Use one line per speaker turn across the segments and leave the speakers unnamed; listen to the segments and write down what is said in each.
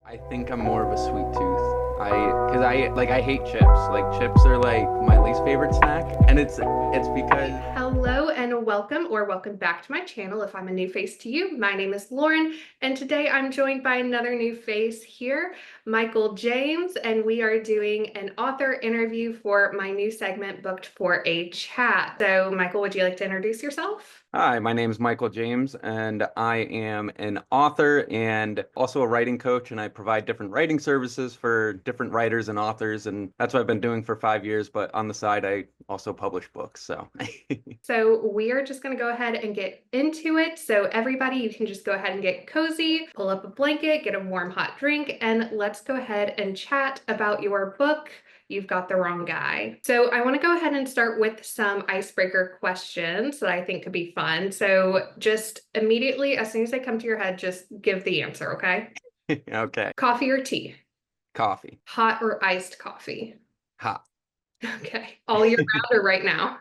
I think I'm more of a sweet tooth. Cause I hate chips. Like chips are like my least favorite snack, and it's because
Hello and welcome, or welcome back to my channel if I'm a new face to you. My name is Lauren, and today I'm joined by another new face here, Michael Jaymes, and we are doing an author interview for my new segment, Booked for a Chat. So, Michael, would you like to introduce yourself?
hi, my name is Michael Jaymes, and I am an author and also a writing coach, and I provide different writing services for different writers and authors, and that's what I've been doing for 5 years. But on the side, I also publish books. So
So we are just going to go ahead and get into it. So everybody, you can just go ahead and get cozy, pull up a blanket, get a warm hot drink, and let's go ahead and chat about your book, You've Got the Wrong Guy. So I want to go ahead and start with some icebreaker questions that I think could be fun. So just immediately, as soon as they come to your head, just give the answer, okay?
okay,
Coffee or tea?
coffee,
Hot or iced coffee?
hot.
Okay. All year round or right now?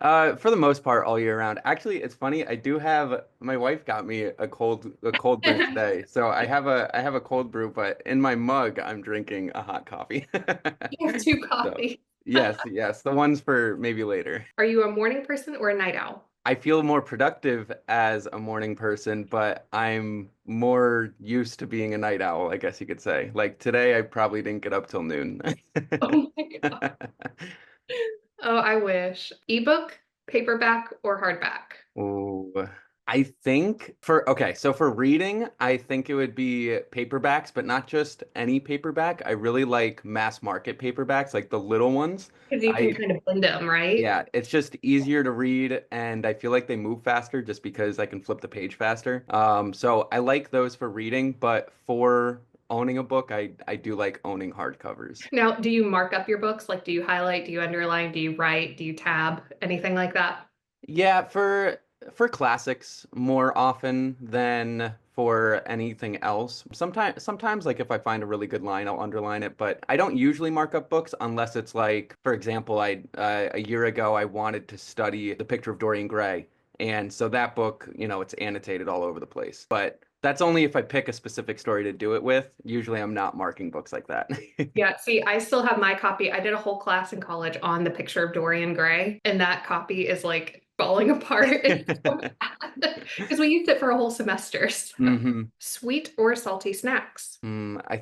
For the most part, all year round. Actually, it's funny. I do have my wife got me a cold brew today, so I have a cold brew, but in my mug, I'm drinking a hot coffee.
You have two
So,
coffees.
yes, the ones for maybe later.
Are you a morning person or a night owl?
I feel more productive as a morning person, but I'm more used to being a night owl, I guess you could say. Like today, I probably didn't get up till noon.
Oh my God. Oh, I wish. Ebook, paperback, or hardback?
Ooh, I think so for reading, I think it would be paperbacks, but not just any paperback. I really like mass market paperbacks, like the little ones.
Because you can
I
kind of blend them, right?
Yeah, it's just easier to read, and I feel like they move faster just because I can flip the page faster. So I like those for reading, but for owning a book, I do like owning hardcovers.
Now, do you mark up your books? Like, do you highlight? Do you underline? Do you write? Do you tab? Anything like that?
Yeah, for classics more often than for anything else. Sometimes like if I find a really good line, I'll underline it, but I don't usually mark up books unless it's like, for example, I a year ago I wanted to study The Picture of Dorian Gray, and so that book, it's annotated all over the place. But that's only if I pick a specific story to do it with. Usually I'm not marking books like that.
Yeah, see, I still have my copy. I did a whole class in college on the picture of Dorian Gray, and that copy is like falling apart. It's so bad because we used it for a whole semester. So.
hmm
Sweet or salty snacks?
I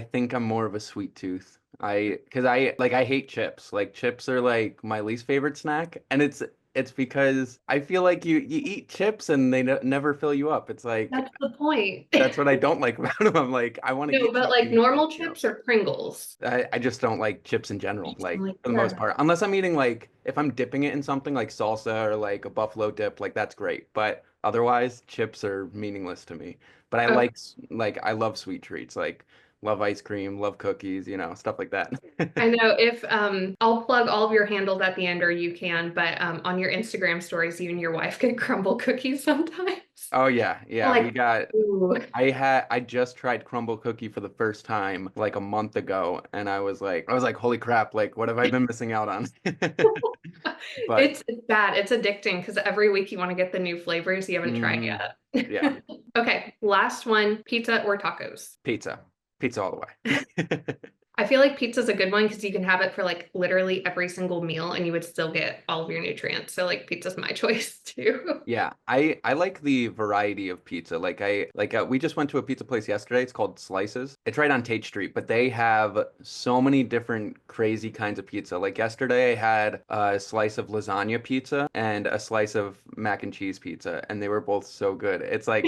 think I'm more of a sweet tooth. Because I hate chips. Like chips are like my least favorite snack, and it's because I feel like you eat chips and they never fill you up. It's like
That's the point.
that's what I don't like about them. I'm like I want to
No,
eat
but like
something and
normal
you know
chips or Pringles.
I just don't like chips in general. Like
Like,
for the most
yeah.
part, unless I'm eating like if I'm dipping it in something like salsa or like a buffalo dip, like that's great. But otherwise, chips are meaningless to me. But I
Oh,
like I love sweet treats, like love ice cream, love cookies, stuff like that.
I know if I'll plug all of your handles at the end or you can, but on your Instagram stories, you and your wife get crumble cookies sometimes.
Oh yeah, we
Like,
got
ooh.
I just tried crumble cookie for the first time like a month ago, and I was like, holy crap, like what have I been missing out on? But
It's bad. It's addicting because every week you want to get the new flavors you haven't tried
mhm,
yet.
yeah,
Okay, last one, pizza or tacos?
pizza. Pizza all the way.
I feel like pizza's a good one because you can have it for like literally every single meal and you would still get all of your nutrients. So like pizza's my choice too.
Yeah, I like the variety of pizza. We just went to a pizza place yesterday. It's called Slices. It's right on Tate Street, but they have so many different crazy kinds of pizza. Like yesterday I had a slice of lasagna pizza and a slice of mac and cheese pizza, and they were both so good. Like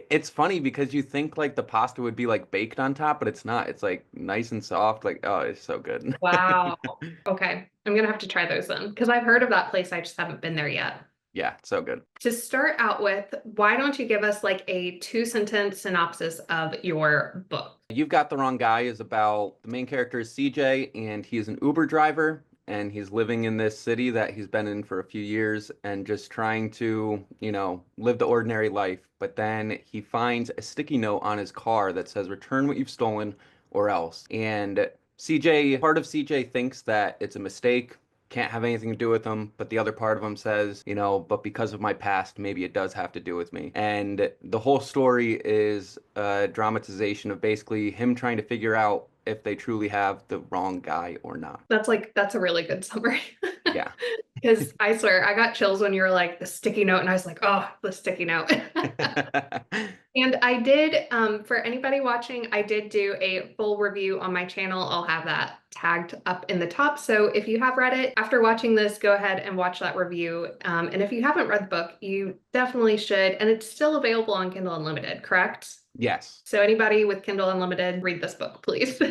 it's funny because you think like the pasta would be like baked on top, but it's not. It's like nice and soft. Like, oh, it's so good.
Wow. Okay. I'm gonna have to try those then because I've heard of that place. I just haven't been there yet.
Yeah, so good.
To start out with, why don't you give us like a two-sentence synopsis of your book?
You've Got the Wrong Guy is about the main character is CJ, and he's an Uber driver, and he's living in this city that he's been in for a few years and just trying to, live the ordinary life. But then he finds a sticky note on his car that says, "Return what you've stolen or else." And part of CJ thinks that it's a mistake, can't have anything to do with him. But the other part of him says, you know, but because of my past, maybe it does have to do with me. And the whole story is a dramatization of basically him trying to figure out if they truly have the wrong guy or not.
That's a really good summary.
Yeah.
Because I swear, I got chills when you were like the sticky note, and I was like, oh, the sticky note. And I did, for anybody watching, I did do a full review on my channel. I'll have that tagged up in the top. So if you have read it, after watching this, go ahead and watch that review. And if you haven't read the book, you definitely should. And it's still available on Kindle Unlimited, correct?
Yes.
So anybody with Kindle Unlimited, read this book, please.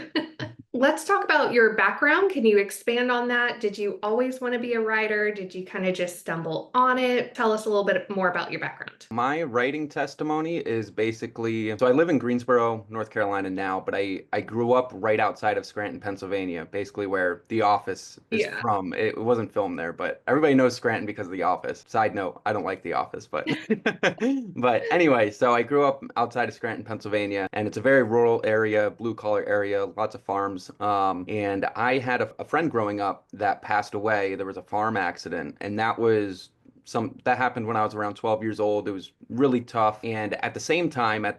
Let's talk about your background. Can you expand on that? Did you always want to be a writer? Did you kind of just stumble on it? Tell us a little bit more about your background.
My writing testimony is basically, so I live in Greensboro, North Carolina now, but I grew up right outside of Scranton, Pennsylvania, basically where The Office is
Yeah.
from. It wasn't filmed there, but everybody knows Scranton because of The Office. Side note, I don't like The Office, but but anyway, so I grew up outside of Scranton, Pennsylvania, and it's a very rural area, blue collar area, lots of farms. And I had a friend growing up that passed away. There was a farm accident, and that happened when I was around 12 years old. It was really tough. And at the same time, I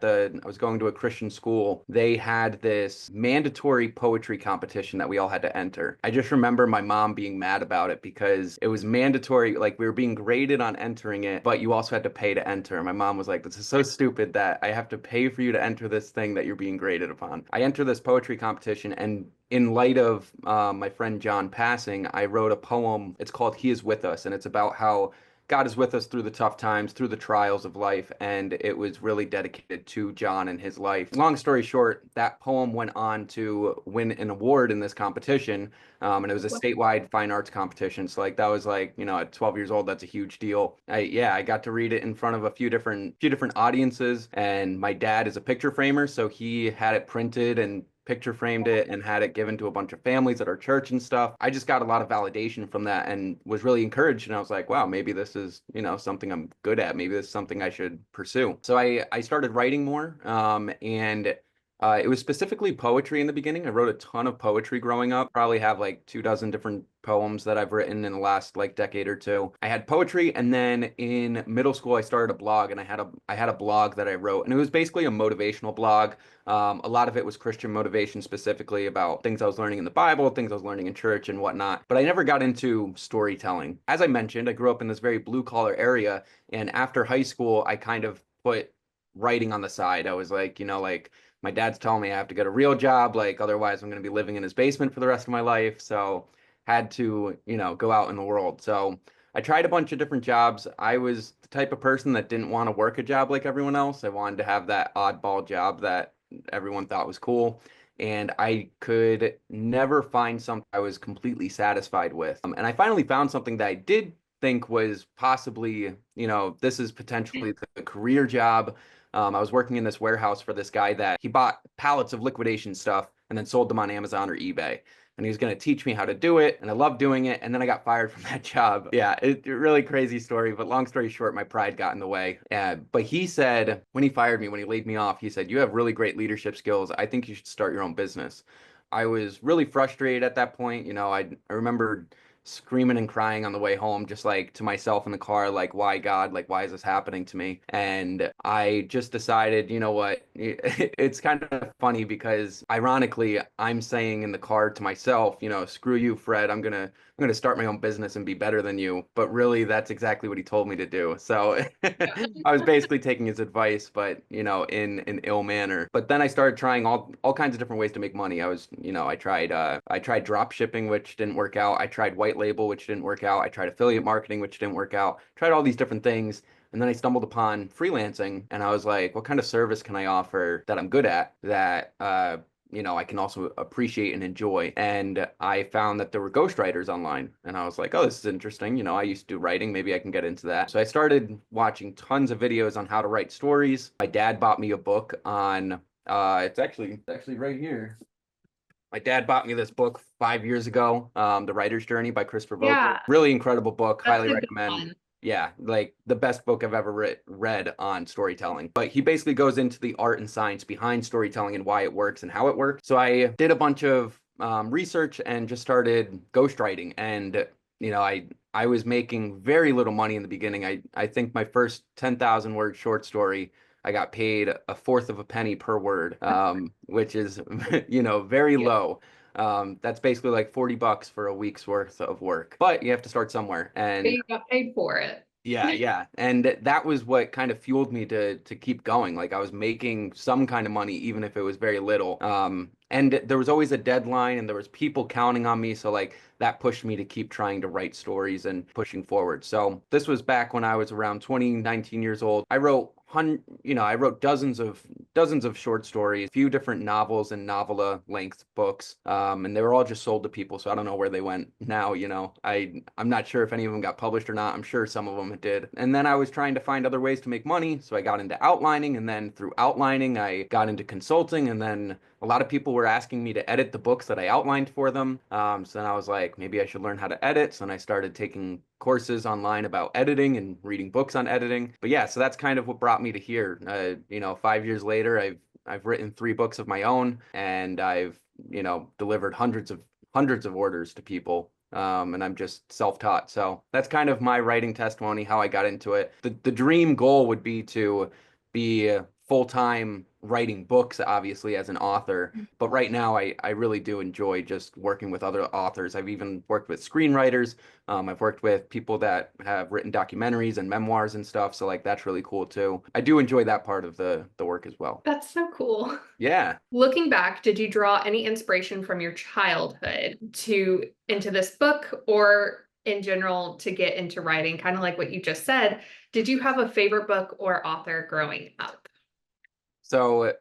was going to a Christian school, they had this mandatory poetry competition that we all had to enter. I just remember my mom being mad about it because it was mandatory. Like we were being graded on entering it, but you also had to pay to enter. My mom was like, this is so stupid that I have to pay for you to enter this thing that you're being graded upon. I entered this poetry competition, and in light of my friend John passing, I wrote a poem. It's called He Is With Us, and it's about how God is with us through the tough times, through the trials of life, and it was really dedicated to John and his life. Long story short, that poem went on to win an award in this competition, and it was a statewide fine arts competition. So like that was like, you know, at 12 years old, that's a huge deal. I got to read it in front of a few different audiences, and my dad is a picture framer, so he had it printed and picture framed it and had it given to a bunch of families at our church and stuff. I just got a lot of validation from that and was really encouraged. And I was like, wow, maybe this is, you know, something I'm good at. Maybe this is something I should pursue. So I started writing more. And it was specifically poetry in the beginning. I wrote a ton of poetry growing up. Probably have like 24 different poems that I've written in the last like decade or two. I had poetry, and then in middle school I started a blog, and I had a blog that I wrote, and it was basically a motivational blog. A lot of it was Christian motivation, specifically about things I was learning in the Bible, things I was learning in church and whatnot. But I never got into storytelling. As I mentioned, I grew up in this very blue collar area, and after high school I kind of put writing on the side. I was like, you know, like my dad's telling me I have to get a real job, like otherwise I'm going to be living in his basement for the rest of my life. So had to, you know, go out in the world. So I tried a bunch of different jobs. I was the type of person that didn't want to work a job like everyone else. I wanted to have that oddball job that everyone thought was cool. And I could never find something I was completely satisfied with. And I finally found something that I did think was possibly, you know, this is potentially the career job. I was working in this warehouse for this guy that he bought pallets of liquidation stuff and then sold them on Amazon or eBay. And he was going to teach me how to do it, and I loved doing it. And then I got fired from that job. Yeah, it really crazy story. But long story short, my pride got in the way. But he said, when he fired me, when he laid me off, he said, "You have really great leadership skills. I think you should start your own business." I was really frustrated at that point. You know, I remember screaming and crying on the way home, just like to myself in the car, like, why God, like, why is this happening to me? And I just decided, you know what, it's kind of funny because ironically, I'm saying in the car to myself, you know, screw you, Fred, I'm gonna start my own business and be better than you. But really, that's exactly what he told me to do. So I was basically taking his advice, but you know, in an ill manner. But then I started trying all kinds of different ways to make money. I was, you know, I tried drop shipping, which didn't work out. I tried white label, which didn't work out. I tried affiliate marketing, which didn't work out. Tried all these different things. And then I stumbled upon freelancing, and I was like, what kind of service can I offer that I'm good at that you know, I can also appreciate and enjoy. And I found that there were ghostwriters online, and I was like, oh, this is interesting. You know, I used to do writing. Maybe I can get into that. So I started watching tons of videos on how to write stories. My dad bought me a book on, it's actually right here. My dad bought me this book 5 years ago, The Writer's Journey by Christopher Vogel.
Yeah,
Really incredible book.
that's
Highly
a good
recommend.
one.
Yeah, like the best book I've ever read on storytelling. But he basically goes into the art and science behind storytelling and why it works and how it works. So I did a bunch of research and just started ghostwriting. And I was making very little money in the beginning. I think my first 10,000 word short story, I got paid a fourth of a penny per word, which is, very
Yeah.
low. That's basically like $40 for a week's worth of work. But you have to start somewhere.
But
And
you got paid for it.
yeah, yeah. And that was what kind of fueled me to keep going. Like I was making some kind of money, even if it was very little. And there was always a deadline and there was people counting on me. So like that pushed me to keep trying to write stories and pushing forward. So this was back when I was around 20, 19 years old. I wrote dozens of short stories, a few different novels and novella length books. And they were all just sold to people. So I don't know where they went now, I'm not sure if any of them got published or not. I'm sure some of them did. And then I was trying to find other ways to make money. So I got into outlining, and then through outlining, I got into consulting, and then a lot of people were asking me to edit the books that I outlined for them. So then I was like, maybe I should learn how to edit. So then I started taking courses online about editing and reading books on editing. But yeah, so that's kind of what brought me to here. 5 years later, I've written 3 books of my own, and I've delivered hundreds of orders to people. And I'm just self-taught. So that's kind of my writing testimony, how I got into it. The dream goal would be to be full-time writing books, obviously, as an author. But right now, I really do enjoy just working with other authors. I've even worked with screenwriters. I've worked with people that have written documentaries and memoirs and stuff. So like that's really cool too. I do enjoy that part of the work as well.
That's so cool.
Yeah.
Looking back, did you draw any inspiration from your childhood to into this book or in general to get into writing? Kind of like what you just said. Did you have a favorite book or author growing up?
So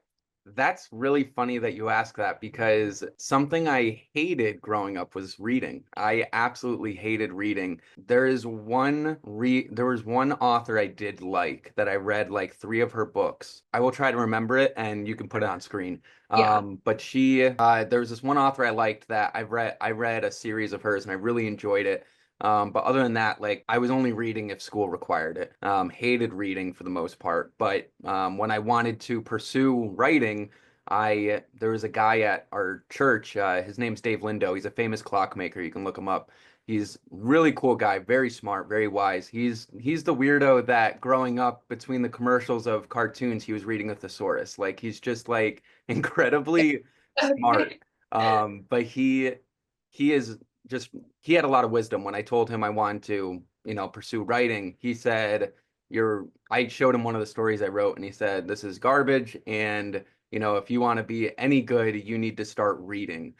that's really funny that you ask that because something I hated growing up was reading. I absolutely hated reading. There was one author I did like that I read like 3 of her books. I will try to remember it and you can put it on screen.
Yeah.
But there was this one author I liked that I read a series of hers and I really enjoyed it. But other than that, like I was only reading if school required it. Hated reading for the most part. But when I wanted to pursue writing, there was a guy at our church. His name's Dave Lindo. He's a famous clockmaker. You can look him up. He's really cool guy, very smart, very wise. He's the weirdo that growing up between the commercials of cartoons, he was reading a thesaurus. Like he's just like incredibly smart.
Okay.
But he is just he had a lot of wisdom. When I told him I wanted to, pursue writing, he said, I showed him one of the stories I wrote and he said, this is garbage. And, if you want to be any good, you need to start reading.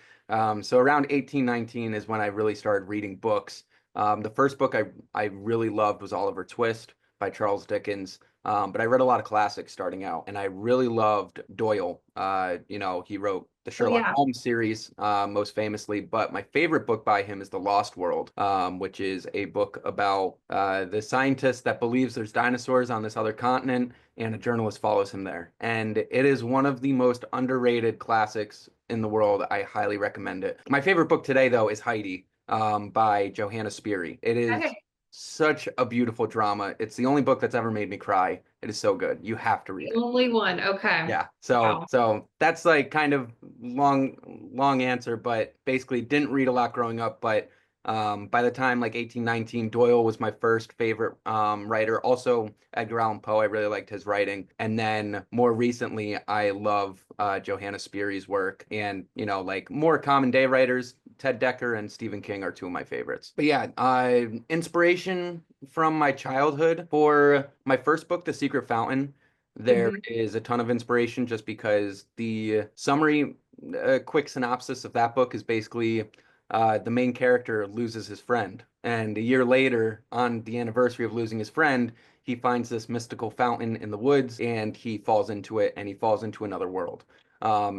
So around 18, 19 is when I really started reading books. The first book I really loved was Oliver Twist by Charles Dickens. But I read a lot of classics starting out, and I really loved Doyle. He wrote the
Oh
Sherlock
yeah.
Holmes series, most famously. But my favorite book by him is The Lost World, which is a book about the scientist that believes there's dinosaurs on this other continent, and a journalist follows him there. And it is one of the most underrated classics in the world. I highly recommend it. My favorite book today, though, is Heidi, by Johanna Spyri. It is
Okay.
such a beautiful drama. It's the only book that's ever made me cry. It is so good. You have to
The
read it.
only one. Okay.
Yeah. So
Wow.
so that's like kind of long answer, but basically didn't read a lot growing up, but by the time like 18, 19, Doyle was my first favorite writer. Also Edgar Allan Poe, I really liked his writing. And then more recently, I love Johanna Spyri's work, and like more common day writers, Ted Dekker and Stephen King are 2 of my favorites. But yeah, inspiration from my childhood for my first book, The Secret Fountain. There
Mhm.
is a ton of inspiration just because the summary, quick synopsis of that book is basically the main character loses his friend. And a year later, on the anniversary of losing his friend, he finds this mystical fountain in the woods and he falls into it and he falls into another world.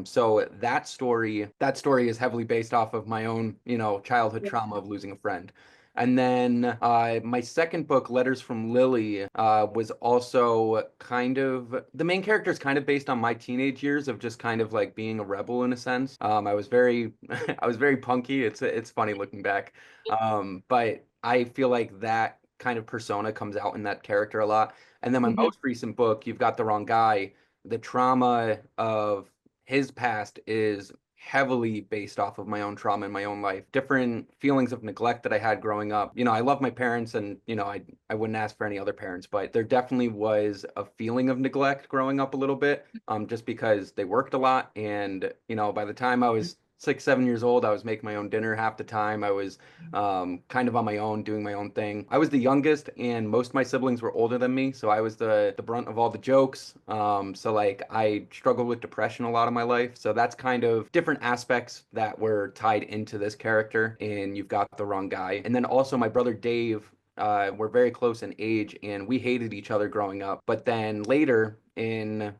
So that story is heavily based off of my own, childhood trauma of losing a friend. And then my second book, Letters from Lily, was also the main character is kind of based on my teenage years of just kind of like being a rebel in a sense. I was very, I was very punky. It's funny looking back, but I feel like that kind of persona comes out in that character a lot. And then my
Mhm.
most recent book, You've Got the Wrong Guy, the trauma of his past is heavily based off of my own trauma in my own life, different feelings of neglect that I had growing up. I love my parents and, I wouldn't ask for any other parents, but there definitely was a feeling of neglect growing up a little bit, just because they worked a lot. And, by the time I was 6, 7 years old, I was making my own dinner half the time. I was kind of on my own, doing my own thing. I was the youngest, and most of my siblings were older than me, so I was the brunt of all the jokes. So like I struggled with depression a lot of my life. So that's kind of different aspects that were tied into this character, and You've Got the Wrong Guy. And then also my brother Dave. We're very close in age, and we hated each other growing up. But then later in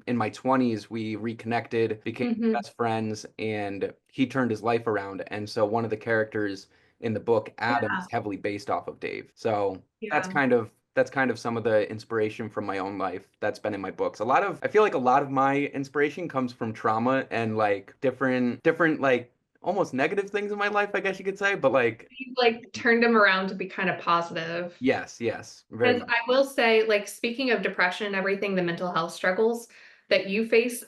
my 20s, we reconnected, became
Hmm.
best friends, and he turned his life around. And so one of the characters in the book, Adam,
Yeah.
is heavily based off of Dave. So that's
Yeah.
kind of some of the inspiration from my own life that's been in my books. I feel like a lot of my inspiration comes from trauma and like different like almost negative things in my life, I guess you could say, but like
You like turned him around to be kind of positive.
yes, yes, very
Because
much.
I will say, like, speaking of depression and everything, the mental health struggles that you face,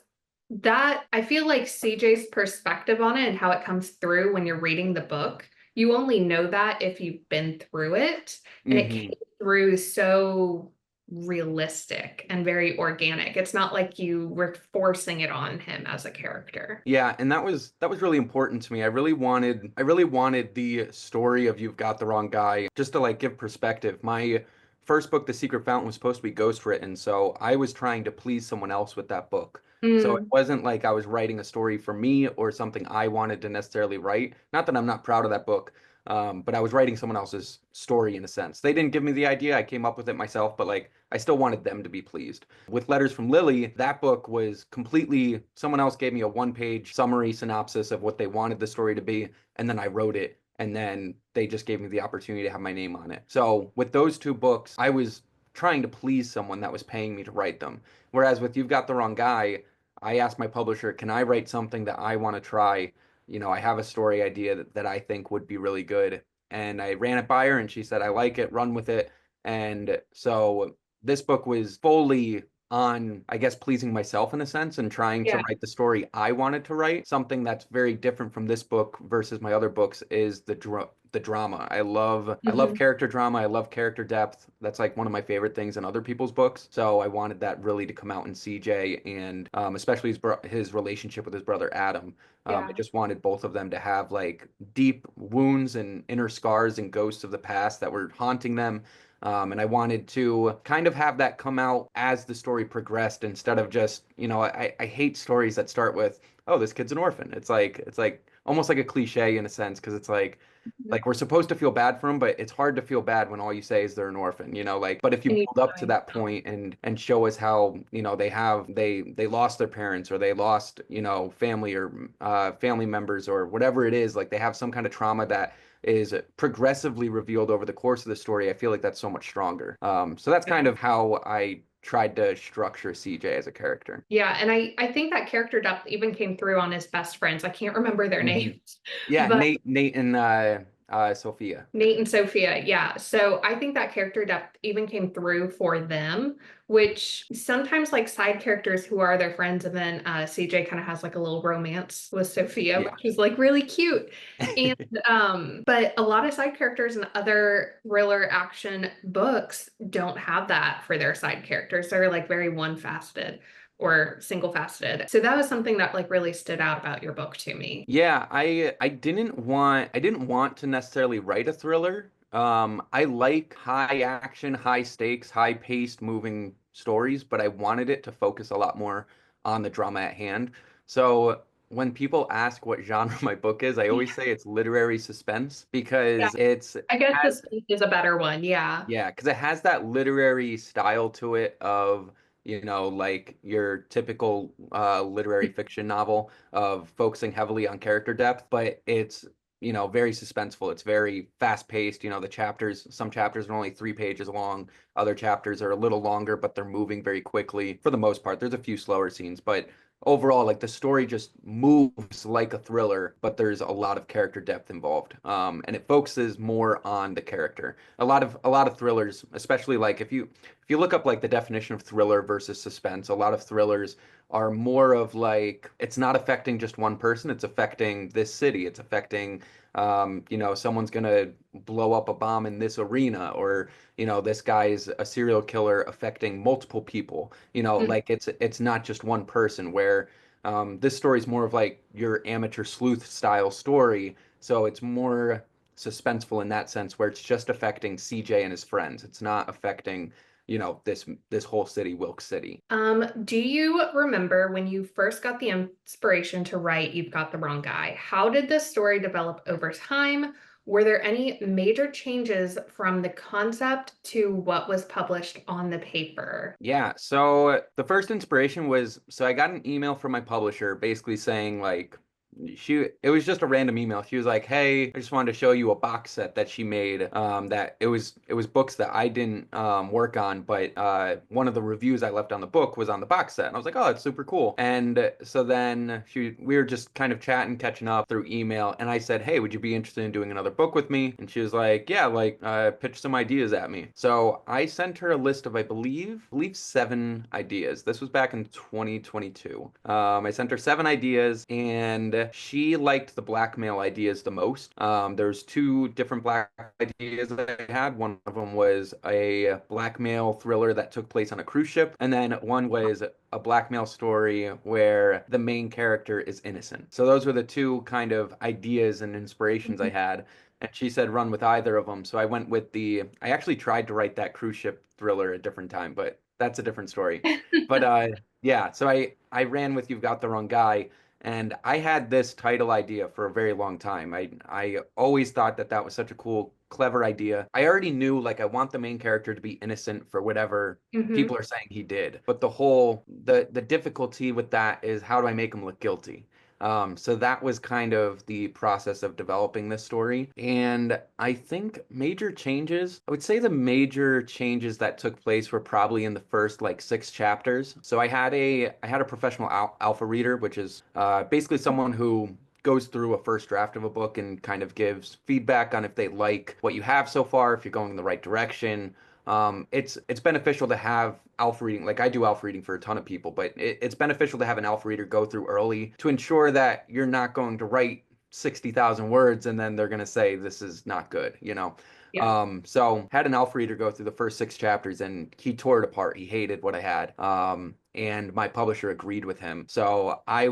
that I feel like CJ's perspective on it and how it comes through when you're reading the book, you only know that if you've been through it. And it came
Hmm.
through so realistic and very organic. It's not like you were forcing it on him as a character.
Yeah, and that was really important to me. I really wanted the story of You've Got the Wrong Guy just to like give perspective. My first book, The Secret Fountain, was supposed to be ghost written, so I was trying to please someone else with that book. So it
Mm,
wasn't like I was writing a story for me or something I wanted to necessarily write. Not that I'm not proud of that book, but I was writing someone else's story in a sense. They didn't give me the idea, I came up with it myself, but like I still wanted them to be pleased. With Letters from Lily, that book was completely someone else gave me a one-page summary synopsis of what they wanted the story to be, and then I wrote it, and then they just gave me the opportunity to have my name on it. So with those two books, I was trying to please someone that was paying me to write them. Whereas with You've Got the Wrong Guy, I asked my publisher, can I write something that I want to try? I have a story idea that I think would be really good. And I ran it by her, and she said, I like it, run with it. And so this book was fully on, I guess, pleasing myself in a sense and trying to
yeah.
write the story I wanted to write. Something that's very different from this book versus my other books is the drama. I love
Mhm.
character drama. I love character depth. That's like one of my favorite things in other people's books. So I wanted that really to come out in CJ and especially his relationship with his brother Adam. I
Yeah.
just wanted both of them to have like deep wounds and inner scars and ghosts of the past that were haunting them. And I wanted to kind of have that come out as the story progressed instead of just, I hate stories that start with, oh, this kid's an orphan. It's like almost like a cliche in a sense, because it's like we're supposed to feel bad for them, but it's hard to feel bad when all you say is they're an orphan, like, but if you
And you
build up to
find
that point and show us how, they lost their parents or they lost, family or family members or whatever it is, like they have some kind of trauma that is progressively revealed over the course of the story, I feel like that's so much stronger. So that's kind
yeah.
of how I tried to structure CJ as a character.
Yeah, and I think that character depth even came through on his best friends. I can't remember their
Hmm.
names,
Yeah,
but
Nate and Sophia.
Nate and Sophia, yeah. So I think that character depth even came through for them, which sometimes like side characters who are their friends, and then CJ kind of has like a little romance with Sophia,
Yeah.
which is like really cute. And but a lot of side characters in other thriller action books don't have that for their side characters. They're like very one-faceted or single-faceted. So that was something that like really stood out about your book to me.
Yeah, I didn't want to necessarily write a thriller. I like high action, high stakes, high paced moving stories, but I wanted it to focus a lot more on the drama at hand. So when people ask what genre my book is, I always say it's literary suspense
Yeah,
because it's
I guess
has
suspense is a better one. Yeah.
yeah, because it has that literary style to it of, like your typical literary fiction novel of focusing heavily on character depth, but it's, very suspenseful. It's very fast paced. Some chapters are only 3 pages long. Other chapters are a little longer, but they're moving very quickly for the most part. There's a few slower scenes, but overall, like the story just moves like a thriller, but there's a lot of character depth involved. And it focuses more on the character. A lot of thrillers, especially like if you look up like the definition of thriller versus suspense, a lot of thrillers are more of like it's not affecting just one person, it's affecting this city, it's affecting someone's gonna blow up a bomb in this arena, or this guy's a serial killer affecting multiple people.
Mhm.
Like it's not just one person. Where this story is more of like your amateur sleuth style story, so it's more suspenseful in that sense, where it's just affecting CJ and his friends. It's not affecting, this whole city, Wilkes City.
Do you remember when you first got the inspiration to write You've Got the Wrong Guy? How did this story develop over time? Were there any major changes from the concept to what was published on the paper?
Yeah, so the first inspiration was, so I got an email from my publisher basically saying like it was just a random email. She was like, "Hey, I just wanted to show you a box set that she made. That it was books that I didn't work on, but one of the reviews I left on the book was on the box set." And I was like, "Oh, it's super cool." And so then we were just kind of chatting, catching up through email, and I said, "Hey, would you be interested in doing another book with me?" And she was like, "Yeah, like pitch some ideas at me." So I sent her a list of I believe 7 ideas. This was back in 2022. I sent her 7 ideas, and she liked the blackmail ideas the most. There's 2 different black ideas that I had. One of them was a blackmail thriller that took place on a cruise ship, and then one was a blackmail story where the main character is innocent. So those were the 2 kind of ideas and inspirations I had. And she said run with either of them. So I went with I actually tried to write that cruise ship thriller a different time, but that's a different story. But yeah, so I ran with You've Got the Wrong Guy, and I had this title idea for a very long time. I always thought that that was such a cool, clever idea. I already knew like I want the main character to be innocent for whatever
Mhm.
people are saying he did. But the difficulty with that is, how do I make him look guilty? So that was kind of the process of developing this story. And I think I would say the major changes that took place were probably in the first like 6 chapters. So I had a professional alpha reader, which is basically someone who goes through a first draft of a book and kind of gives feedback on if they like what you have so far, if you're going in the right direction. It's beneficial to have alpha reading. Like I do alpha reading for a ton of people, but it's beneficial to have an alpha reader go through early to ensure that you're not going to write 60,000 words and then they're going to say this is not good.
Yeah.
So had an alpha reader go through the first 6 chapters, and he tore it apart. He hated what I had. And my publisher agreed with him. So I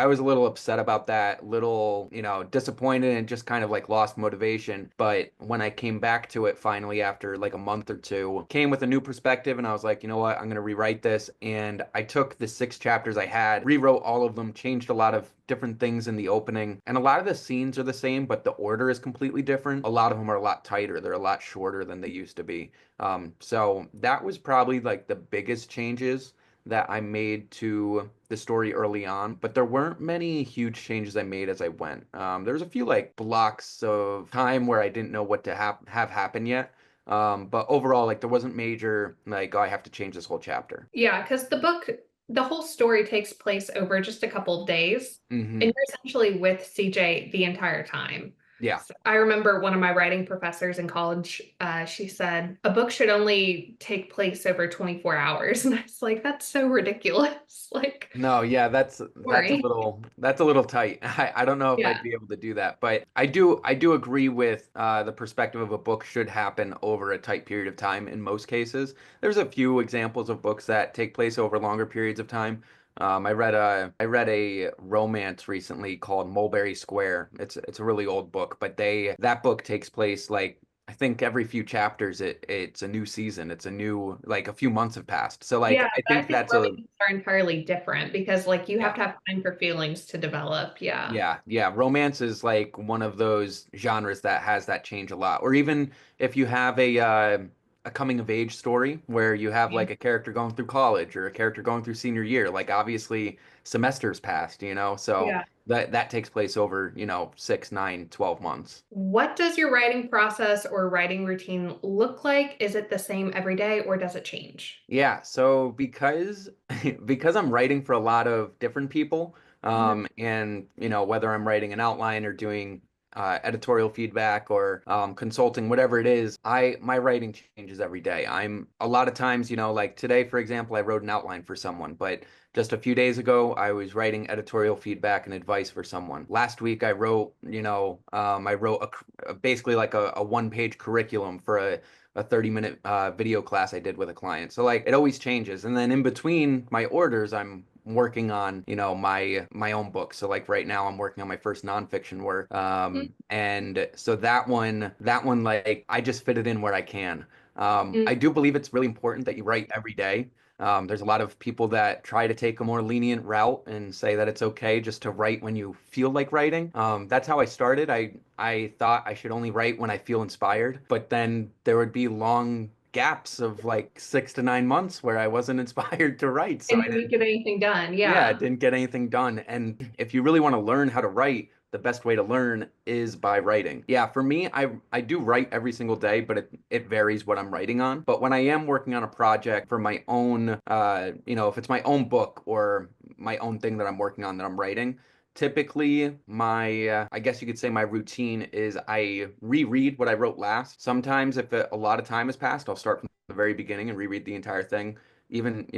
was a little upset about that, little, disappointed, and just kind of like lost motivation. But when I came back to it finally after like a month or two, came with a new perspective, and I was like, you know what, I'm gonna rewrite this. And I took the 6 chapters I had, rewrote all of them, changed a lot of different things in the opening. And a lot of the scenes are the same, but the order is completely different. A lot of them are a lot tighter. They're a lot shorter than they used to be. So that was probably like the biggest changes that I made to the story early on, but there weren't many huge changes I made as I went. There was a few like blocks of time where I didn't know what to have happen yet. But overall, like there wasn't major like, oh, I have to change this whole chapter.
Yeah, because the whole story takes place over just a couple of days, and
Hmm.
you're essentially with CJ the entire time.
Yeah.
So I remember one of my writing professors in college, she said, a book should only take place over 24 hours. And I was like, that's so ridiculous. Like,
No, yeah, that's a
boring.
little tight. I don't know if
Yeah.
I'd be able to do that, but I do agree with the perspective of a book should happen over a tight period of time in most cases. There's a few examples of books that take place over longer periods of time. I read a romance recently called Mulberry Square. It's a really old book, but that book takes place like, I think every few chapters it's a new season. It's a new, like, a few months have passed. So like
Yeah,
I
but I
think
think
that's a
romance are entirely different because like you have
yeah.
to have time for feelings to develop. Yeah.
Yeah, yeah. Romance is like one of those genres that has that change a lot. Or even if you have a coming of age story where you have like a character going through college or a character going through senior year, like obviously semesters passed. So
Yeah.
that takes place over, 6, 9, 12 months.
What does your writing process or writing routine look like? Is it the same every day or does it change?
Yeah, so because because I'm writing for a lot of different people,
Mhm.
and whether I'm writing an outline or doing editorial feedback or consulting, whatever it is, my writing changes every day. I'm a lot of times, like today, for example, I wrote an outline for someone, but just a few days ago, I was writing editorial feedback and advice for someone. Last week, I wrote, I wrote basically like a one-page curriculum for a 30-minute video class I did with a client. So like it always changes. And then in between my orders, I'm working on, my own book. So like right now I'm working on my first nonfiction work. And so that one like I just fit it in where I can.
Mm,
I do believe it's really important that you write every day. There's a lot of people that try to take a more lenient route and say that it's okay just to write when you feel like writing. That's how I started. I thought I should only write when I feel inspired, but then there would be long gaps of like 6 to 9 months where I wasn't inspired to write. So
and
I
didn't
didn't,
get anything done.
yeah, I
Yeah.
didn't get anything done. And if you really want to learn how to write, the best way to learn is by writing. Yeah, for me, I do write every single day, but it varies what I'm writing on. But when I am working on a project for my own, if it's my own book or my own thing that I'm working on that I'm writing, typically I guess you could say my routine is I reread what I wrote last. Sometimes if a lot of time has passed, I'll start from the very beginning and reread the entire thing. Even,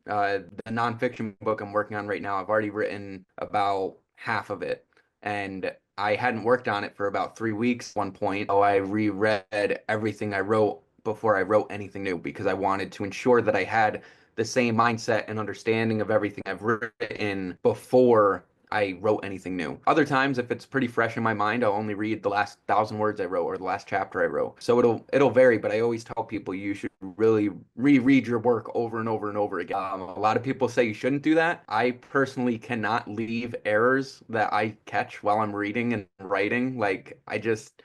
the nonfiction book I'm working on right now, I've already written about half of it, and I hadn't worked on it for about 3 weeks at one point. So I reread everything I wrote before I wrote anything new because I wanted to ensure that I had the same mindset and understanding of everything I've written before I wrote anything new. Other times, if it's pretty fresh in my mind, I'll only read the last 1,000 words I wrote or the last chapter I wrote. So it'll vary, but I always tell people you should really reread your work over and over and over again. A lot of people say you shouldn't do that. I personally cannot leave errors that I catch while I'm reading and writing. Like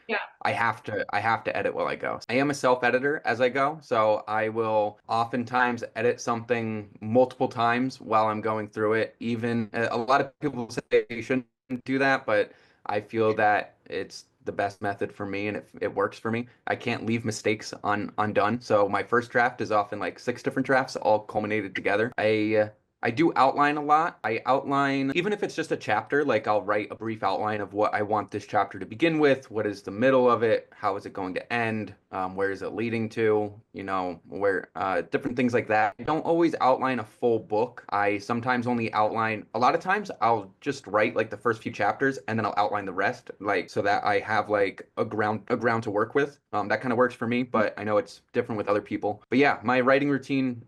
Yeah.
I have to edit while I go. I am a self-editor as I go, so I will oftentimes edit something multiple times while I'm going through it. Even a lot of people say you shouldn't do that, but I feel that it's the best method for me and it works for me. I can't leave mistakes undone. So my first draft is often like 6 different drafts all culminated together. I do outline a lot. I outline, even if it's just a chapter, like I'll write a brief outline of what I want this chapter to begin with, what is the middle of it, how is it going to end, where is it leading to, where different things like that. I don't always outline a full book. I sometimes only outline, a lot of times I'll just write like the first few chapters and then I'll outline the rest, like so that I have like a ground to work with. That kind of works for me, but I know it's different with other people. But yeah, my writing routine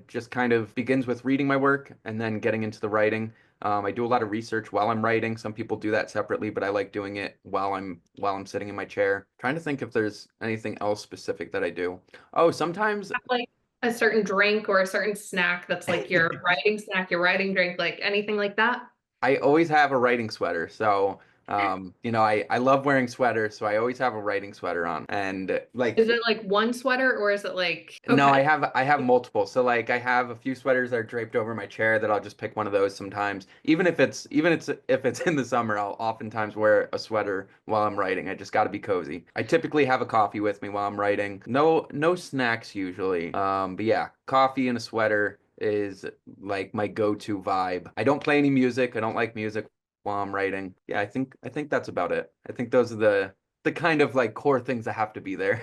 just kind of begins with reading my work and then getting into the writing. I do a lot of research while I'm writing. Some people do that separately, but I like doing it while I'm sitting in my chair. Trying to think if there's anything else specific that I do. Oh, sometimes
Have, like a certain drink or a certain snack that's like your writing snack, your writing drink, like anything like that?
I always have a writing sweater. So, I love wearing sweaters, so I always have a writing sweater on. And like
Is it like one sweater or is it like,
no, I
okay.
have I have multiple. So like I have a few sweaters that are draped over my chair that I'll just pick one of those sometimes. Even if it's in the summer, I'll oftentimes wear a sweater while I'm writing. I just got to be cozy. I typically have a coffee with me while I'm writing. No snacks usually. But yeah, coffee and a sweater is like my go-to vibe. I don't play any music. I don't like music while I'm writing. Yeah, I think that's about it. I think those are the kind of like core things that have to be there.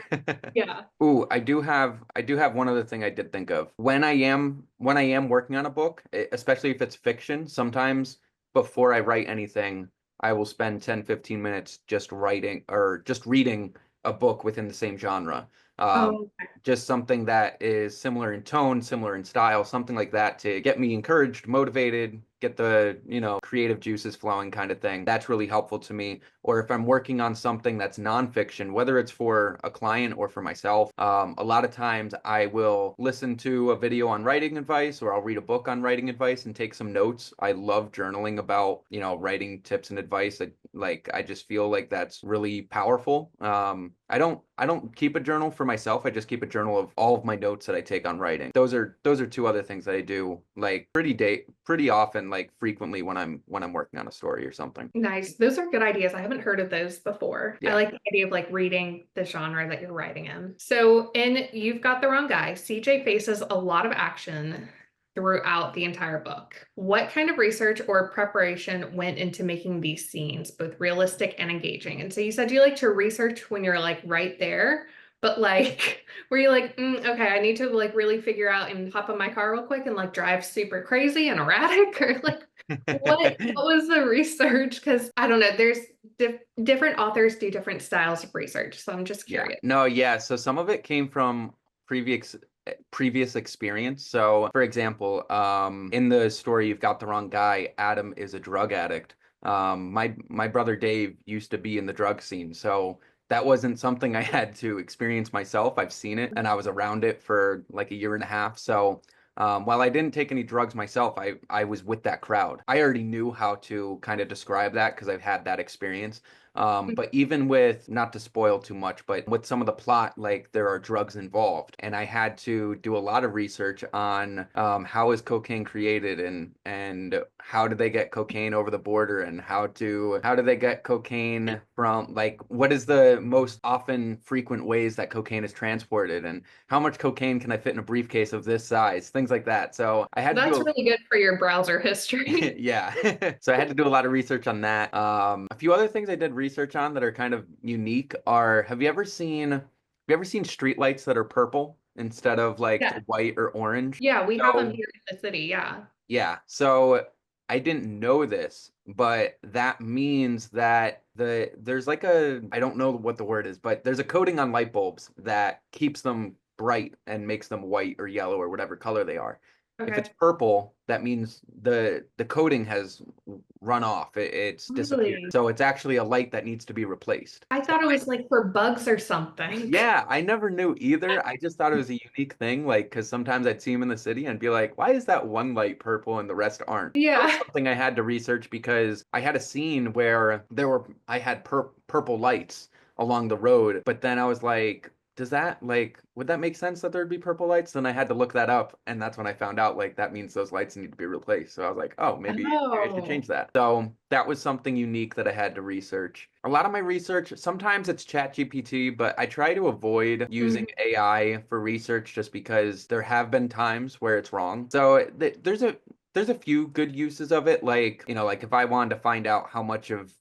Yeah.
Ooh, I do have one other thing I did think of. When I am working on a book, especially if it's fiction, sometimes before I write anything, I will spend 10, 15 minutes just writing or just reading a book within the same genre. Um,
Oh,
just something that is similar in tone, similar in style, something like that to get me encouraged, motivated, get the, creative juices flowing kind of thing. That's really helpful to me. Or if I'm working on something that's nonfiction, whether it's for a client or for myself, a lot of times I will listen to a video on writing advice or I'll read a book on writing advice and take some notes. I love journaling about, writing tips and advice. I just feel like that's really powerful. I don't keep a journal for myself. I just keep a journal of all of my notes that I take on writing. Those are two other things that I do like pretty often, like frequently when I'm working on a story or something.
nice. Those are good ideas. I haven't heard of those before. I
Yeah.
like the idea of like reading the genre that you're writing in. So in You've Got the Wrong Guy, CJ faces a lot of action throughout the entire book. What kind of research or preparation went into making these scenes both realistic and engaging? And so you said you like to research when you're like right there, but like, were you like, okay, I need to like really figure out and hop in my car real quick and like drive super crazy and erratic, or like what was the research? Because I don't know, there's different authors do different styles of research, so I'm just
Yeah.
curious.
No, yeah. So some of it came from previous previous experience. So for example, in the story You've Got the Wrong Guy, Adam is a drug addict. My brother Dave used to be in the drug scene, so that wasn't something I had to experience myself. I've seen it and I was around it for like a year and a half. So while I didn't take any drugs myself, I was with that crowd. I already knew how to kind of describe that because I've had that experience. But even with, not to spoil too much, but with some of the plot, like there are drugs involved, and I had to do a lot of research on how is cocaine created, and how do they get cocaine over the border, and how do they get cocaine from, like, what is the most often frequent ways that cocaine is transported, and how much cocaine can I fit in a briefcase of this size, things like that. So I had to
That's
do
really good for your browser history.
yeah. So I had to do a lot of research on that. A few other things I did research on that are kind of unique are, have you ever seen streetlights that are purple instead of like
Yeah.
white or orange?
Yeah, we have them
So
here in the city. Yeah.
yeah, so I didn't know this, but that means that there's like a, I don't know what the word is, but there's a coating on light bulbs that keeps them bright and makes them white or yellow or whatever color they are. If it's
Okay.
purple, that means the coating has run off. It's disappeared.
Really?
So it's actually a light that needs to be replaced.
I
So
thought it was like for bugs or something.
yeah, I never knew either. I just thought it was a unique thing, like, because sometimes I'd see them in the city and be like, why is that one light purple and the rest aren't? That was
Yeah.
something I had to research because I had a scene where I had purple lights along the road, but then I was like, does that, like, would that make sense that there'd be purple lights? Then I had to look that up, and that's when I found out, like, that means those lights need to be replaced. So I was like, oh, maybe I should change
Oh.
that. So that was something unique that I had to research. A lot of my research, sometimes it's ChatGPT, but I try to avoid using
Mhm.
AI for research just because there have been times where it's wrong. So there's a few good uses of it, like, like if I wanted to find out how much of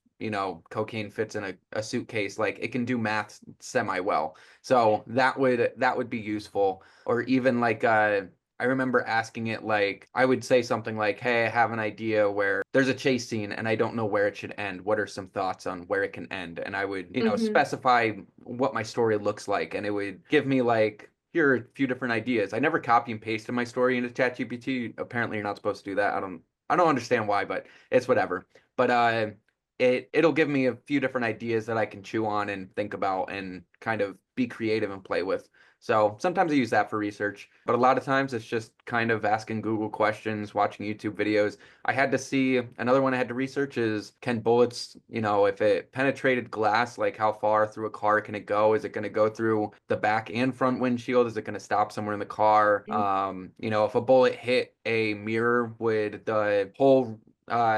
cocaine fits in a suitcase, like it can do math semi well. So that would be useful. Or even like I remember asking it, like, I would say something like, hey, I have an idea where there's a chase scene and I don't know where it should end. What are some thoughts on where it can end? And I would,
Mhm.
specify what my story looks like, and it would give me like, here are a few different ideas. I never copy and pasted my story into ChatGPT. Apparently, you're not supposed to do that. I don't understand why, but it's whatever. But it'll give me a few different ideas that I can chew on and think about and kind of be creative and play with. So sometimes I use that for research, but a lot of times it's just kind of asking Google questions, watching YouTube videos. I had to see, another one I had to research is, can bullets, if it penetrated glass, like how far through a car can it go? Is it going to go through the back and front windshield? Is it going to stop somewhere in the car? If a bullet hit a mirror, would the whole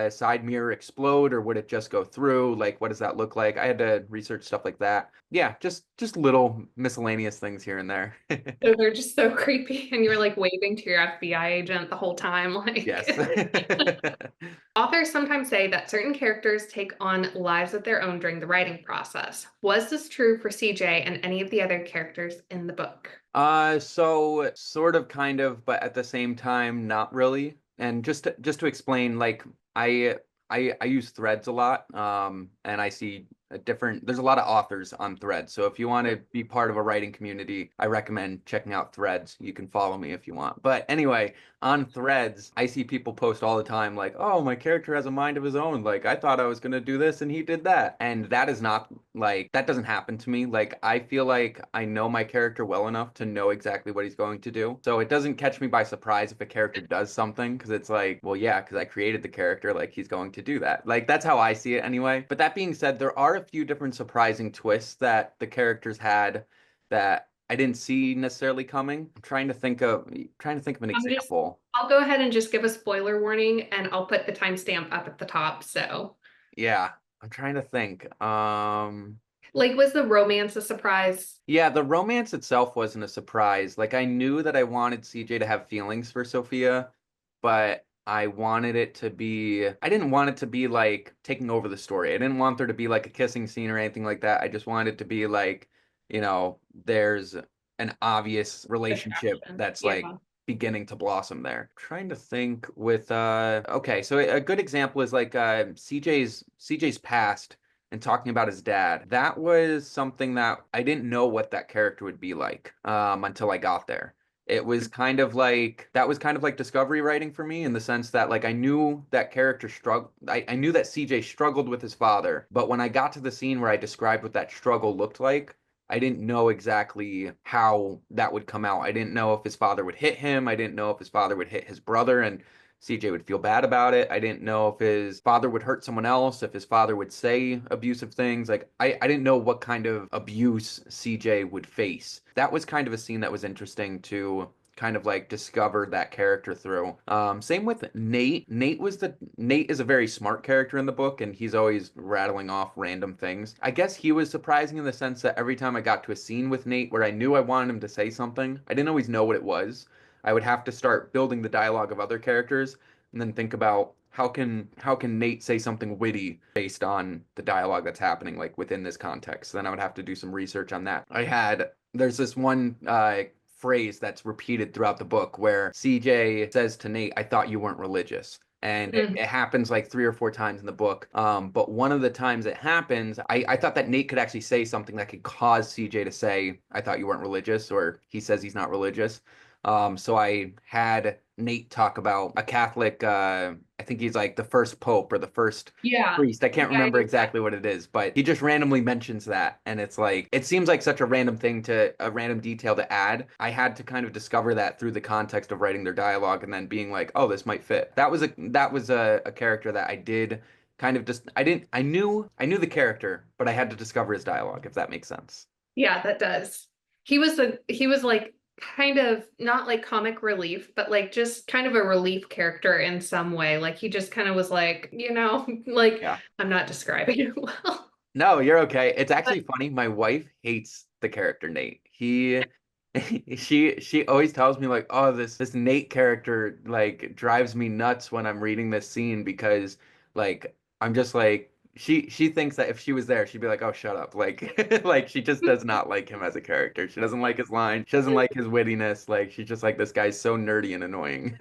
side mirror explode, or would it just go through? Like, what does that look like? I had to research stuff like that. Yeah, just little miscellaneous things here and there.
So they're just so creepy, and you're like waving to your FBI agent the whole time.
Yes.
Like, authors sometimes say that certain characters take on lives of their own during the writing process. Was this true for CJ and any of the other characters in the book?
So sort of, kind of, but at the same time, not really. And just to explain, like, I I use Threads a lot, and I see there's a lot of authors on Threads. So if you want to be part of a writing community, I recommend checking out Threads. You can follow me if you want. But anyway, on Threads, I see people post all the time like, "Oh, my character has a mind of his own. Like, I thought I was gonna do this and he did that." And that is not, like, that doesn't happen to me. Like, I feel like I know my character well enough to know exactly what he's going to do. So it doesn't catch me by surprise if a character does something, because it's like, well, yeah, because I created the character, like he's going to do that. Like, that's how I see it anyway. But that being said, there are a few different surprising twists that the characters had that I didn't see necessarily coming. I'm trying to think of an
I'm just,
example.
I'll go ahead and just give a spoiler warning, and I'll put the timestamp up at the top. So,
Yeah, I'm trying to think.
like, was the romance a surprise?
Yeah, the romance itself wasn't a surprise. Like, I knew that I wanted CJ to have feelings for Sophia, but I wanted it to be, I didn't want it to be like taking over the story. I didn't want there to be like a kissing scene or anything like that. I just wanted it to be like, there's an obvious relationship
Attraction.
that's like
Yeah.
beginning to blossom there. Trying to think with okay, so a good example is like CJ's past and talking about his dad. That was something that I didn't know what that character would be like until I got there. It was kind of like that was kind of like discovery writing for me in the sense that like I knew that character struggled. I knew that CJ struggled with his father, but when I got to the scene where I described what that struggle looked like, I didn't know exactly how that would come out. I didn't know if his father would hit him. I didn't know if his father would hit his brother and CJ would feel bad about it. I didn't know if his father would hurt someone else, if his father would say abusive things. Like, I didn't know what kind of abuse CJ would face. That was kind of a scene that was interesting to kind of like discover that character through. Same with Nate. Nate is a very smart character in the book, and he's always rattling off random things. I guess he was surprising in the sense that every time I got to a scene with Nate where I knew I wanted him to say something, I didn't always know what it was. I would have to start building the dialogue of other characters and then think about how can Nate say something witty based on the dialogue that's happening like within this context. Then I would have to do some research on that. There's this one phrase that's repeated throughout the book where CJ says to Nate, "I thought you weren't religious." And
Mm.
it happens like 3 or 4 times in the book. But one of the times it happens, I thought that Nate could actually say something that could cause CJ to say, "I thought you weren't religious," or he says he's not religious. So I had Nate talk about a Catholic, I think he's like the first pope or the first
Yeah.
priest. I can't
Yeah, I
remember
knew that.
exactly what it is, but he just randomly mentions that. And it's like, it seems like such a random thing a random detail to add. I had to kind of discover that through the context of writing their dialogue and then being like, oh, this might fit. That was a character that I did kind of just, I knew the character, but I had to discover his dialogue, if that makes sense.
Yeah, that does. He was like kind of not like comic relief, but like just kind of a relief character in some way. Like he just kind of was like, like
Yeah.
I'm not describing it well.
No, you're okay. It's
But
actually funny. My wife hates the character Nate. She always tells me like, "Oh, this Nate character like drives me nuts when I'm reading this scene because like I'm just like she thinks that if she was there, she'd be like, "Oh, shut up." Like like she just does not like him as a character. She doesn't like his line. She doesn't like his wittiness. Like she's just like this guy's so nerdy and annoying.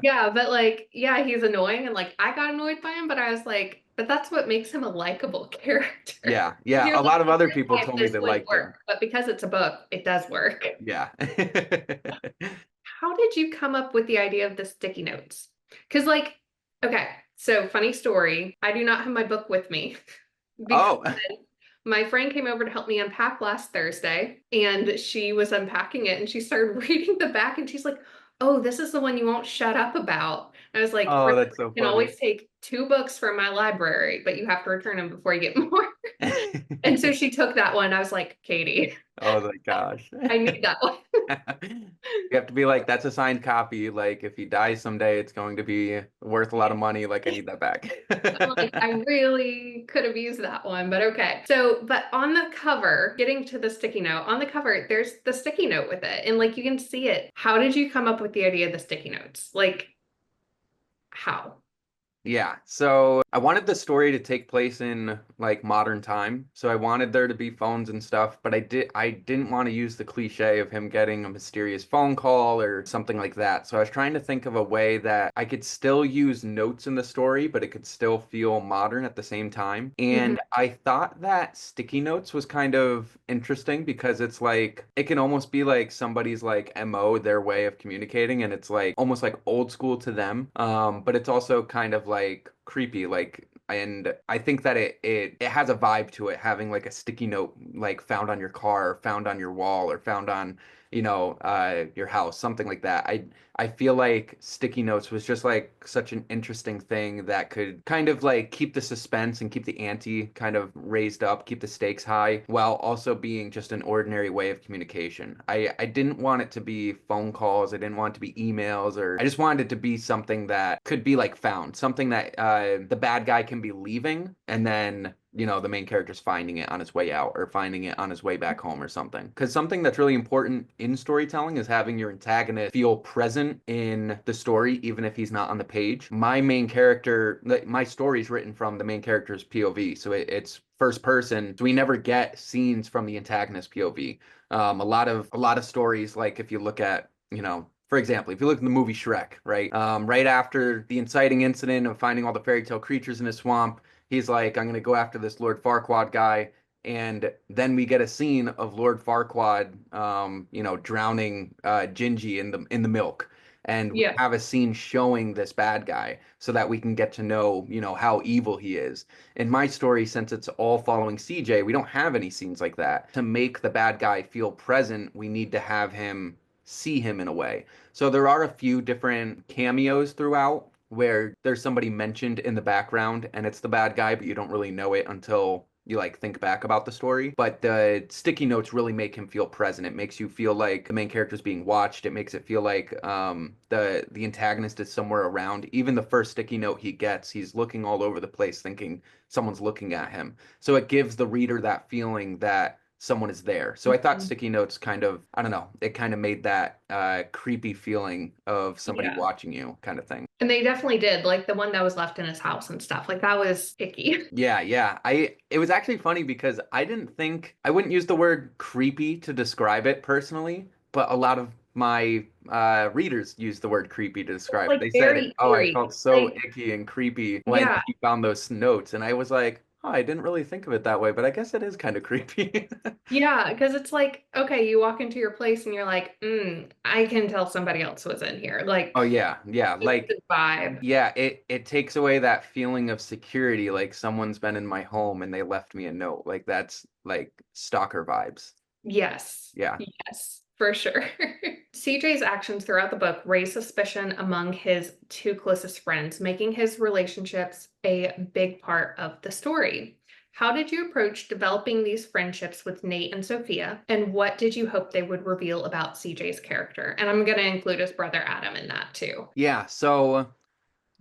yeah, but like, yeah, he's annoying and like I got annoyed by him, but I was like, but that's what makes him a likable character.
Yeah.
And
Yeah.
you're
A
like,
lot of
in
other
real
people
life,
told me
this
they
wouldn't
liked him.
work, but because it's a book, it does work.
Yeah.
How did you come up with the idea of the sticky notes? Because, like, okay, so funny story. I do not have my book with me because
Oh.
my friend came over to help me unpack last Thursday, and she was unpacking it and she started reading the back and she's like, "Oh, this is the one you won't shut up about." I was like,
Oh,
"Remember,
that's so
you can
funny.
always take 2 books from my library, but you have to return them before you get more." And so she took that one. I was like, "Katie,
Oh my gosh.
I need that one."
You have to be like, that's a signed copy. Like, if he dies someday, it's going to be worth a lot of money. Like, I need that back.
I'm like, I really could have used that one, but okay. So, but on the cover, getting to the sticky note, on the cover, there's the sticky note with it. And like you can see it. How did you come up with the idea of the sticky notes? Like, how?
Yeah, so I wanted the story to take place in like modern time. So I wanted there to be phones and stuff, but I didn't want to use the cliche of him getting a mysterious phone call or something like that. So I was trying to think of a way that I could still use notes in the story, but it could still feel modern at the same time.
Mhm.
And I thought that sticky notes was kind of interesting because it's like it can almost be like somebody's like MO, their way of communicating, and it's like almost like old school to them. But it's also kind of like creepy, like and I think that it has a vibe to it, having like a sticky note like found on your car, or found on your wall, or found on, your house, something like that. I feel like sticky notes was just like such an interesting thing that could kind of like keep the suspense and keep the ante kind of raised up, keep the stakes high, while also being just an ordinary way of communication. I didn't want it to be phone calls, I didn't want it to be emails, or I just wanted it to be something that could be like found, something that the bad guy can be leaving and then the main character's finding it on his way out or finding it on his way back home or something. Because something that's really important in storytelling is having your antagonist feel present in the story, even if he's not on the page. My main character, my story's written from the main character's POV, so it's first person, so we never get scenes from the antagonist POV. A lot of stories, like if you look at, for example, if you look at the movie Shrek, right? Right after the inciting incident of finding all the fairy tale creatures in his swamp, he's like, I'm going to go after this Lord Farquaad guy. And then we get a scene of Lord Farquaad, drowning Gingy in the milk. And we
Yeah.
have a scene showing this bad guy so that we can get to know, how evil he is. In my story, since it's all following CJ, we don't have any scenes like that. To make the bad guy feel present, we need to have him see him in a way. So there are a few different cameos throughout where there's somebody mentioned in the background and it's the bad guy, but you don't really know it until you like think back about the story. But the sticky notes really make him feel present. It makes you feel like the main character is being watched. It makes it feel like the antagonist is somewhere around. Even the first sticky note he gets, he's looking all over the place thinking someone's looking at him. So it gives the reader that feeling that someone is there. So I thought
Mhm.
sticky notes kind of, I don't know, it kind of made that creepy feeling of somebody
Yeah.
watching you kind of thing.
And they definitely did, like the one that was left in his house and stuff. Like that was icky.
Yeah, yeah. It was actually funny because I wouldn't use the word creepy to describe it personally, but a lot of my readers use the word creepy to describe it.
Like
They said,
very
"Oh, I
eerie.
felt so
Like,
icky and creepy when
yeah,
he found those notes." And I was like, "Oh, I didn't really think of it that way, but I guess it is kind of creepy."
yeah, because it's like, okay, you walk into your place and you're like, I can tell somebody else was in here. Like
Oh yeah, yeah.
just
Like
the vibe.
yeah, it takes away that feeling of security, like someone's been in my home and they left me a note. Like that's like stalker vibes.
Yes.
Yeah.
Yes, for sure. CJ's actions throughout the book raise suspicion among his two closest friends, making his relationships a big part of the story. How did you approach developing these friendships with Nate and Sophia, and what did you hope they would reveal about CJ's character? And I'm going to include his brother Adam in that too.
Yeah, so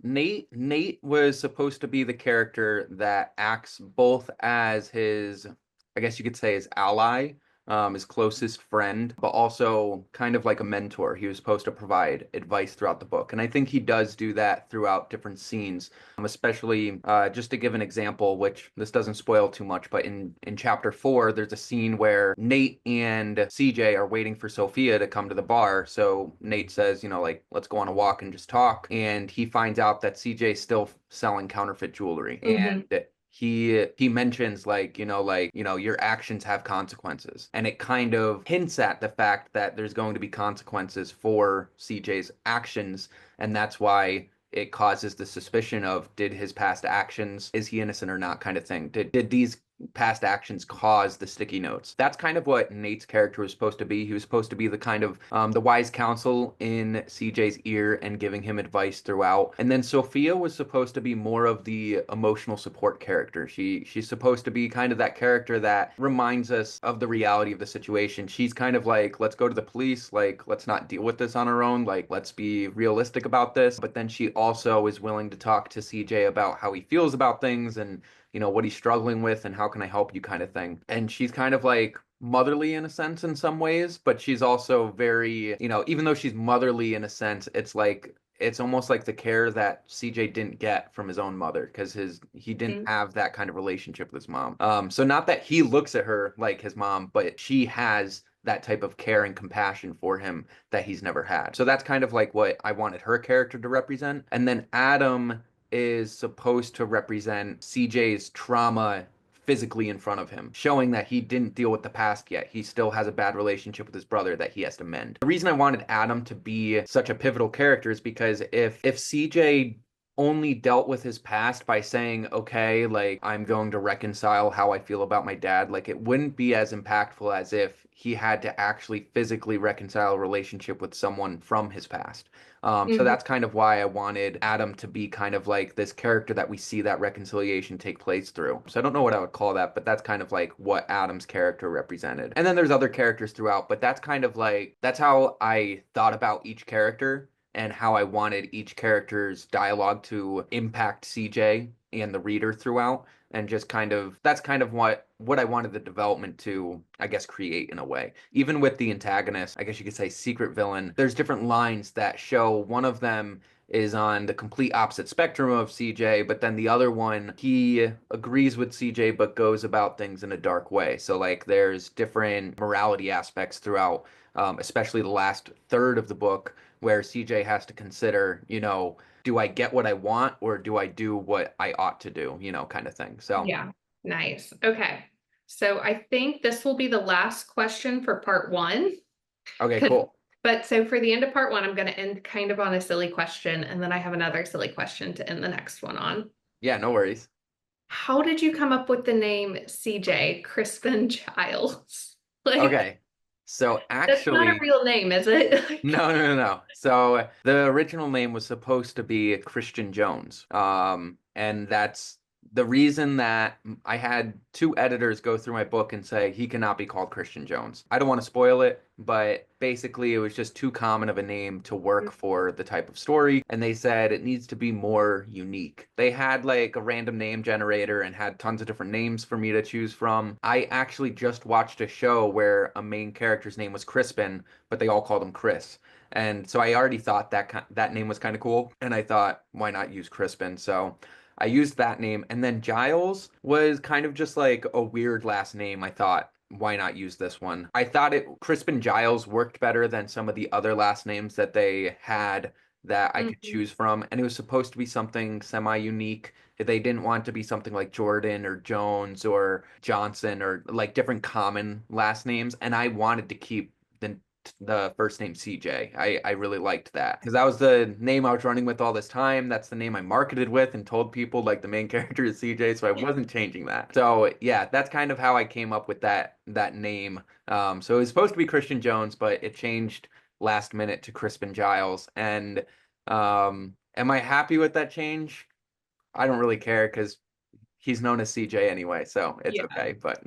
Nate was supposed to be the character that acts both as his, I guess you could say his ally, his closest friend, but also kind of like a mentor. He was supposed to provide advice throughout the book. And I think he does do that throughout different scenes, especially just to give an example, which this doesn't spoil too much, but in chapter 4, there's a scene where Nate and CJ are waiting for Sophia to come to the bar. So Nate says, like, let's go on a walk and just talk. And he finds out that CJ's still selling counterfeit jewelry.
Hmm.
And he mentions your actions have consequences, and it kind of hints at the fact that there's going to be consequences for CJ's actions, and that's why it causes the suspicion of, did his past actions, is he innocent or not, kind of thing. Did these past actions cause the sticky notes? That's kind of what Nate's character was supposed to be. He was supposed to be the kind of the wise counsel in CJ's ear and giving him advice throughout. And then Sophia was supposed to be more of the emotional support character. She's supposed to be kind of that character that reminds us of the reality of the situation. She's kind of like, let's go to the police, like let's not deal with this on our own, like let's be realistic about this. But then she also is willing to talk to CJ about how he feels about things and what he's struggling with and how can I help you kind of thing. And she's kind of like motherly in a sense in some ways, but she's also very, even though she's motherly in a sense, it's almost like the care that CJ didn't get from his own mother because he didn't have that kind of relationship with his mom. So not that he looks at her like his mom, but she has that type of care and compassion for him that he's never had. So that's kind of like what I wanted her character to represent. And then Adam is supposed to represent CJ's trauma physically in front of him, showing that he didn't deal with the past yet. He still has a bad relationship with his brother that he has to mend. The reason I wanted Adam to be such a pivotal character is because if CJ only dealt with his past by saying, okay, like I'm going to reconcile how I feel about my dad, like it wouldn't be as impactful as if he had to actually physically reconcile a relationship with someone from his past. So
Hmm.
that's kind of why I wanted Adam to be kind of like this character that we see that reconciliation take place through. So I don't know what I would call that, but that's kind of like what Adam's character represented. And then there's other characters throughout, but that's kind of like, that's how I thought about each character. and how I wanted each character's dialogue to impact CJ and the reader throughout. And just kind of that's kind of what I wanted the development to, I guess, create in a way. Even with the antagonist, I guess you could say secret villain, there's different lines that show one of them is on the complete opposite spectrum of CJ, but then the other one, he agrees with CJ but goes about things in a dark way. So like there's different morality aspects throughout, especially the last third of the book where CJ has to consider, do I get what I want or do I do what I ought to do, kind of thing. So,
Yeah, nice. Okay. So I think this will be the last question for part one.
okay,
'Cause-
cool.
But so for the end of part one, I'm going to end kind of on a silly question, and then I have another silly question to end the next one on.
Yeah, no worries.
How did you come up with the name CJ, Crispin Giles? Like,
Okay. So
that's not a
actually,
real name, is it? Like,
no, no, no, no. So the original name was supposed to be Christian Jones. And that's the reason that I had two editors go through my book and say he cannot be called Christian Jones. I don't want to spoil it, but basically it was just too common of a name to work for the type of story. And they said it needs to be more unique. They had like a random name generator and had tons of different names for me to choose from. I actually just watched a show where a main character's name was Crispin, but they all called him Chris. And so I already thought that name was kind of cool, and I thought, why not use Crispin? So I used that name, and then Giles was kind of just like a weird last name. I thought, why not use this one? I thought Crispin Giles worked better than some of the other last names that they had that I could
mhm.
choose from, and it was supposed to be something semi-unique. They didn't want to be something like Jordan or Jones or Johnson or like different common last names, and I wanted to keep the first name CJ. I really liked that because that was the name I was running with all this time. That's the name I marketed with and told people like the main character is CJ, so I wasn't changing that. So yeah, that's kind of how I came up with that name. So it was supposed to be Christian Jones, but it changed last minute to Crispin Giles. And am I happy with that change? I don't really care because he's known as CJ anyway, so it's
Yeah.
okay. But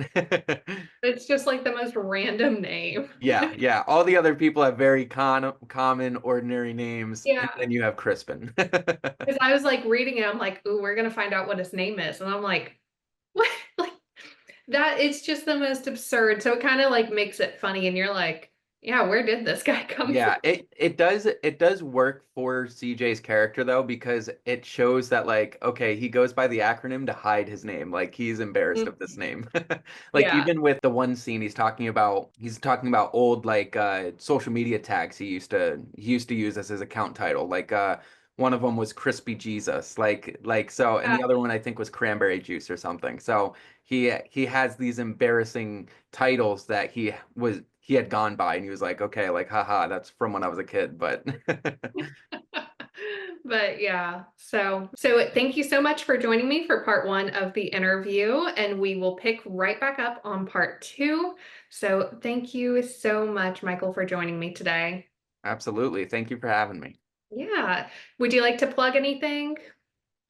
It's just like the most random name.
yeah, yeah. All the other people have very common, ordinary names, and
Yeah.
then you have Crispin.
Because I was like reading it, I'm like, ooh, we're gonna find out what his name is. And I'm like, what? Like that, it's just the most absurd. So it kind of like makes it funny, and you're like, yeah, where did this guy come from?
Yeah, it does work for CJ's character though, because it shows that like, okay, he goes by the acronym to hide his name. Like he's embarrassed of this
Mhm.
name. Like
Yeah.
even with the one scene he's talking about old like social media tags he used to use as his account title. Like one of them was Crispy Jesus. Like so, and
Yeah.
the other one I think was Cranberry Juice or something. So he has these embarrassing titles that he had gone by, and he was like, okay, like haha, that's from when I was a kid, but
But yeah, so thank you so much for joining me for part one of the interview, and we will pick right back up on part two. So thank you so much, Michael, for joining me today.
absolutely. Thank you for having me.
Yeah. Would you like to plug anything?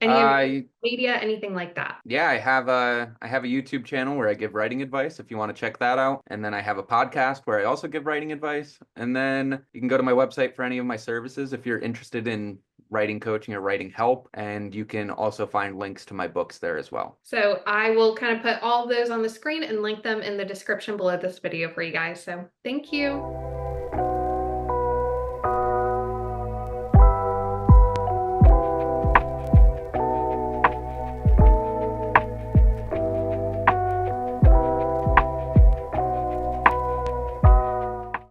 Any of your
Uh
media, anything like that?
yeah, I have a YouTube channel where I give writing advice if you want to check that out. And then I have a podcast where I also give writing advice. And then you can go to my website for any of my services if you're interested in writing coaching or writing help. And you can also find links to my books there as well.
So I will kind of put all of those on the screen and link them in the description below this video for you guys. So thank you.